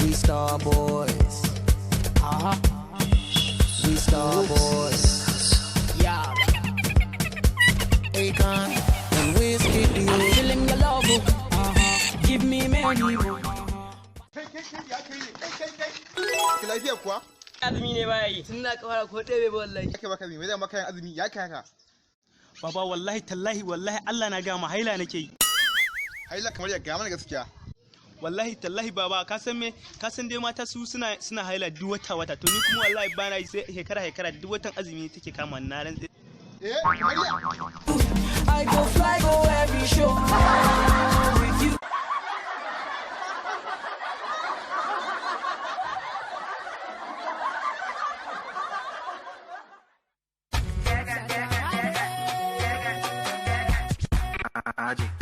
We star boys. We star boys. Yeah. Akon and Whiskey D. I'm feeling your love. Give me many. Ki lafiya kuwa? Azumi ne baya yi. Tun na kawara ko ɗebe wallahi. Ake baka azumi, zai maka azumi ya kai haka. Baba wallahi tallahi wallahi Allah na ga ma haila nake yi. Haila kamar ya ga mana gaskiya. Wallahi tallahi baba ka san me ka san dai mata su suna haila duk wata to ni kuma wallahi bana yi sai shekara duk watan azumi take kama na ran. I go fly go every show with you. Aje.